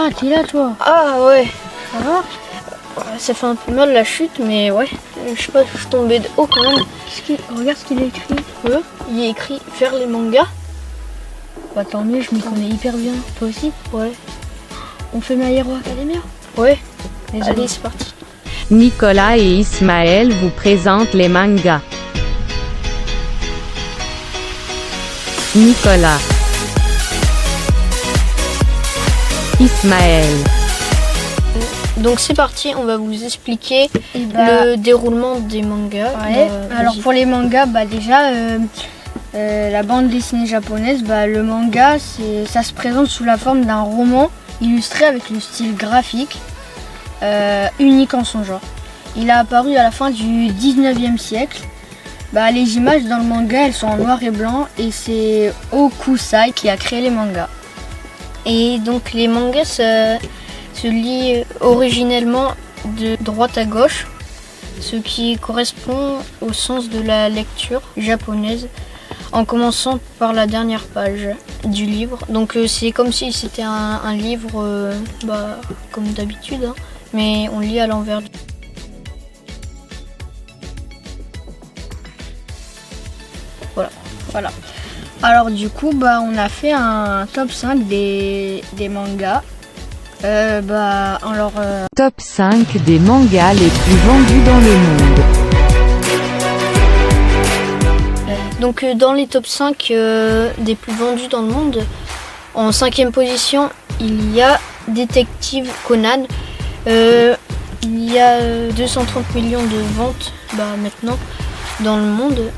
Ah, t'es là, toi. Ah ouais, Ça va? ça fait un peu mal la chute, mais ouais, je sais pas, je suis tombée de haut quand même. Regarde ce qu'il a écrit. Il est écrit faire les mangas. Bah tant mieux, je m'y connais hyper bien. Toi aussi? Ouais, On fait My Hero Academia? ouais, Let's allez, go. c'est parti. Nicolas et Ismaël vous présentent les mangas. Nicolas. Ismaël. Donc c'est parti, on va vous expliquer Et bah, le déroulement des mangas. ouais. Alors Vas-y. pour les mangas, bah déjà, la bande dessinée japonaise, bah le manga, ça se présente sous la forme d'un roman illustré avec le style graphique unique en son genre. Il a apparu à la fin du 19e siècle. Bah, les images dans le manga, elles sont en noir et blanc et c'est Okusai qui a créé les mangas. Et donc les mangas se lient originellement de droite à gauche, ce qui correspond au sens de la lecture japonaise, en commençant par la dernière page du livre. Donc c'est comme si c'était un livre comme d'habitude, hein, mais on lit à l'envers. Voilà. Alors du coup, bah, on a fait un top 5 des mangas. Top 5 des mangas les plus vendus dans le monde. Donc dans les top 5 des plus vendus dans le monde, en 5e position, il y a Détective Conan. Il y a 230 millions de ventes maintenant dans le monde.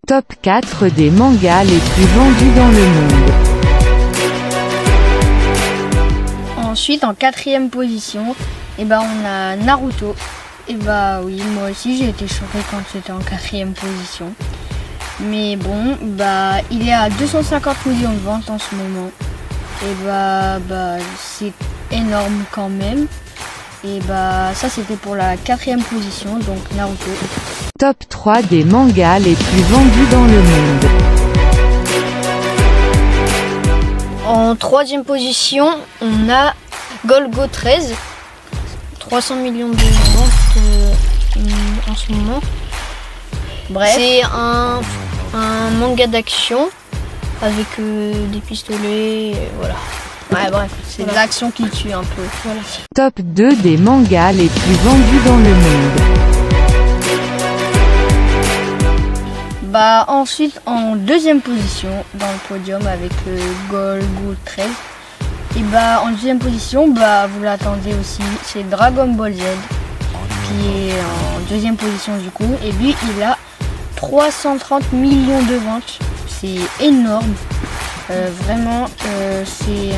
Top 4 des mangas les plus vendus dans le monde. Ensuite, en 4e position, on a Naruto. Et bah oui, moi aussi j'ai été choquée quand c'était en 4e position. Mais bon, bah il est à 250 millions de ventes en ce moment. Et bah c'est énorme quand même. Et bah ça c'était pour la 4e position, donc Naruto. Top 3 des mangas les plus vendus dans le monde. En 3e position, on a Golgo 13. 300 millions de ventes en ce moment. Bref. C'est un manga d'action avec des pistolets, voilà. Ouais, bref, c'est Voilà. de l'action qui tue un peu. Voilà. Top 2 des mangas les plus vendus dans le monde. Bah ensuite en 2e position dans le podium avec Golgo 13. Et bah en 2e position, bah vous l'attendez aussi, c'est Dragon Ball Z qui est en 2e position du coup. Et lui il a 330 millions de ventes, c'est énorme. Vraiment c'est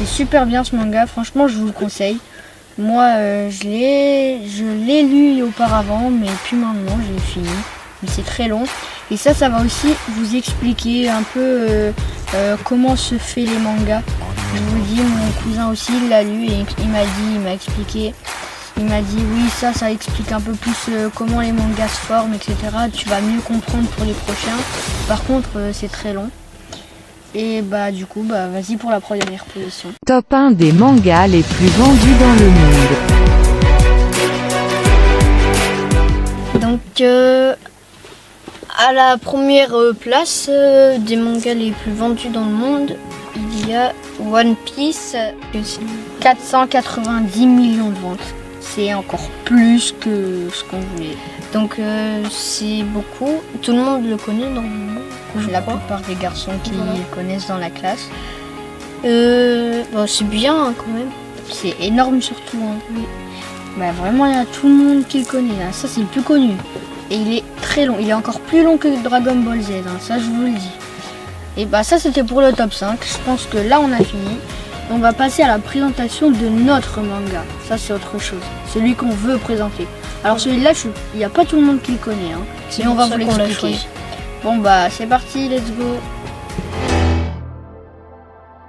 super bien ce manga, franchement je vous le conseille. Moi je l'ai lu auparavant mais plus maintenant, j'ai fini. Mais c'est très long. Et ça va aussi vous expliquer un peu comment se fait les mangas. Je vous le dis, mon cousin aussi il l'a lu et il m'a expliqué. Il m'a dit oui ça explique un peu plus comment les mangas se forment, etc. Tu vas mieux comprendre pour les prochains. Par contre c'est très long. Et bah du coup vas-y pour la première position. Top 1 des mangas les plus vendus dans le monde. Donc à la première place des mangas les plus vendus dans le monde, il y a One Piece. 490 millions de ventes. C'est encore plus que ce qu'on voulait. Donc c'est beaucoup. Tout le monde le connaît normalement. La plupart des garçons qui connaissent dans la classe. C'est bien hein, quand même. C'est énorme surtout. Hein. Oui. Bah, vraiment, il y a tout le monde qui le connaît. Hein. Ça, c'est le plus connu. Et il est très long. Il est encore plus long que Dragon Ball Z. Hein. Ça, je vous le dis. Et bah ça, c'était pour le top 5. Je pense que là, on a fini. On va passer à la présentation de notre manga. Ça, c'est autre chose. Celui qu'on veut présenter. Alors celui-là, il n'y a pas tout le monde qui le connaît. Hein. Mais on va vous l'expliquer. Bon bah c'est parti, let's go.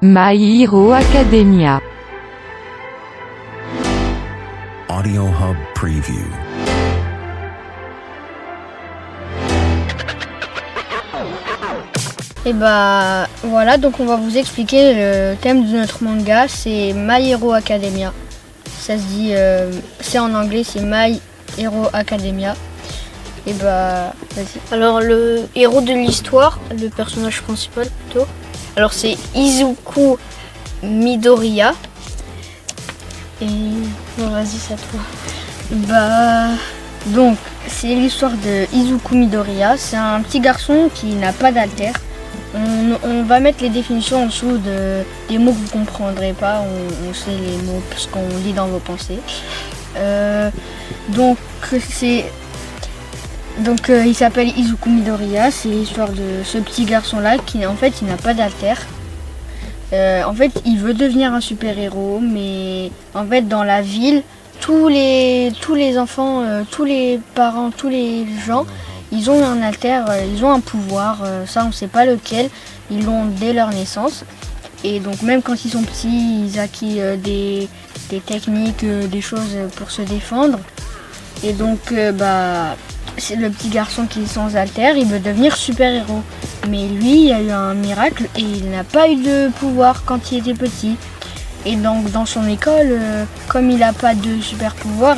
My Hero Academia. Audio Hub Preview. Et bah voilà, donc on va vous expliquer le thème de notre manga, c'est My Hero Academia. Ça se dit, c'est en anglais, c'est My Hero Academia. Et bah vas-y. Alors le héros de l'histoire, le personnage principal plutôt, alors c'est Izuku Midoriya. Et bon, vas-y, ça te va. Bah donc c'est l'histoire de Izuku Midoriya, c'est un petit garçon qui n'a pas d'alter. On va mettre les définitions en dessous des mots que vous ne comprendrez pas, on sait les mots parce qu'on lit dans vos pensées. Donc il s'appelle Izuku Midoriya, c'est l'histoire de ce petit garçon là qui en fait il n'a pas d'alter. En fait il veut devenir un super héros, mais en fait dans la ville tous les enfants, tous les parents, tous les gens, ils ont un alter, ils ont un pouvoir, ça on sait pas lequel, ils l'ont dès leur naissance. Et donc même quand ils sont petits, ils acquièrent des techniques, des choses pour se défendre. Et donc c'est le petit garçon qui est sans alter, il veut devenir super héros. Mais lui, il a eu un miracle et il n'a pas eu de pouvoir quand il était petit. Et donc dans son école, comme il n'a pas de super pouvoir,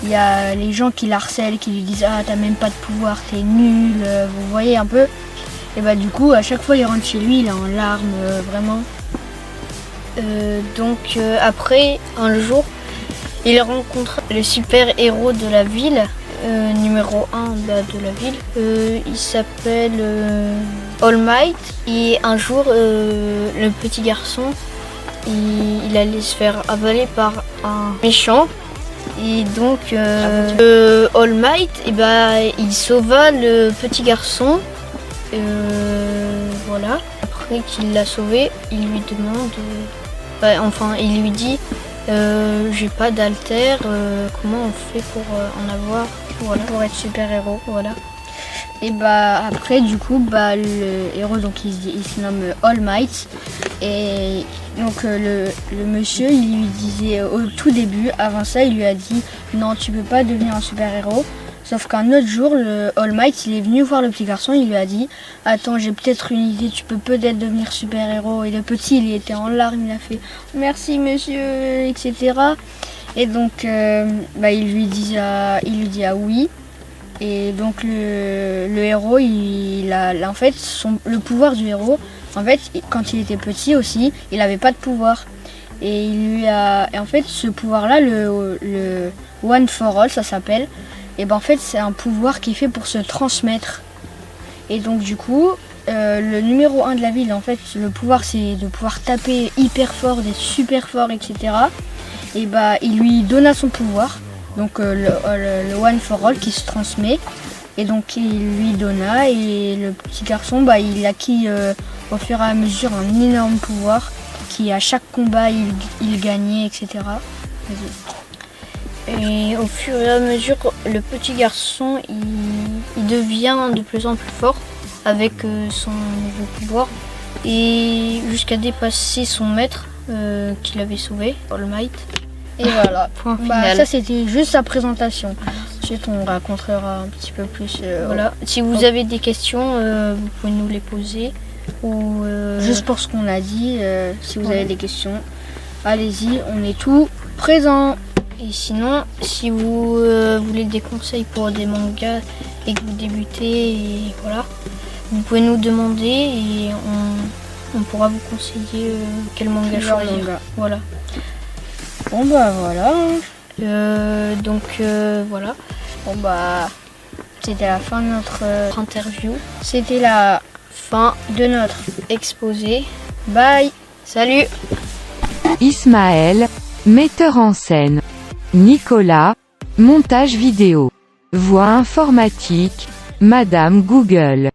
il y a les gens qui l'harcèlent, qui lui disent « Ah, t'as même pas de pouvoir, t'es nul, vous voyez un peu ?» Et bah du coup, à chaque fois il rentre chez lui, il est en larmes, vraiment. Après, un jour, il rencontre le super héros de la ville, numéro 1 de la ville. Il s'appelle All Might. Et un jour, le petit garçon, il allait se faire avaler par un méchant. Et donc All Might, il sauva le petit garçon. Voilà. Après qu'il l'a sauvé, il lui demande, il lui dit j'ai pas d'alter, comment on fait pour en avoir, voilà, pour être super héros, voilà. Et bah après du coup le héros donc il se nomme All Might. Et donc le monsieur il lui disait au tout début, avant ça il lui a dit non tu peux pas devenir un super héros. Sauf qu'un autre jour le All Might il est venu voir le petit garçon, il lui a dit attends j'ai peut-être une idée, tu peux peut-être devenir super héros. Et le petit il était en larmes, il a fait merci monsieur etc. Et donc il lui dit oui. Et donc le héros, en fait, le pouvoir du héros, en fait, quand il était petit aussi, il n'avait pas de pouvoir. Et en fait, ce pouvoir-là, le One for All, ça s'appelle. Et en fait, c'est un pouvoir qui est fait pour se transmettre. Et donc du coup, le numéro 1 de la ville, en fait, le pouvoir, c'est de pouvoir taper hyper fort, d'être super fort, etc. Et il lui donna son pouvoir. Donc le One for All qui se transmet. Et donc il lui donna et le petit garçon il acquit au fur et à mesure un énorme pouvoir qui à chaque combat il gagnait, etc. Et au fur et à mesure le petit garçon il devient de plus en plus fort avec son nouveau pouvoir et jusqu'à dépasser son maître qu'il avait sauvé, All Might. Et voilà, Point final. Ça c'était juste sa présentation. Ensuite on racontera un petit peu plus. Voilà. Si vous avez des questions, vous pouvez nous les poser. Ou juste pour ce qu'on a dit, si vous avez des questions, allez-y, on est tout présent. Et sinon, si vous voulez des conseils pour des mangas et que vous débutez, et voilà, vous pouvez nous demander et on pourra vous conseiller quel manga choisir. Voilà. Bon voilà. Voilà. Bon c'était la fin de notre interview. C'était la fin de notre exposé. Bye. Salut. Ismaël, metteur en scène. Nicolas, montage vidéo. Voix informatique, Madame Google.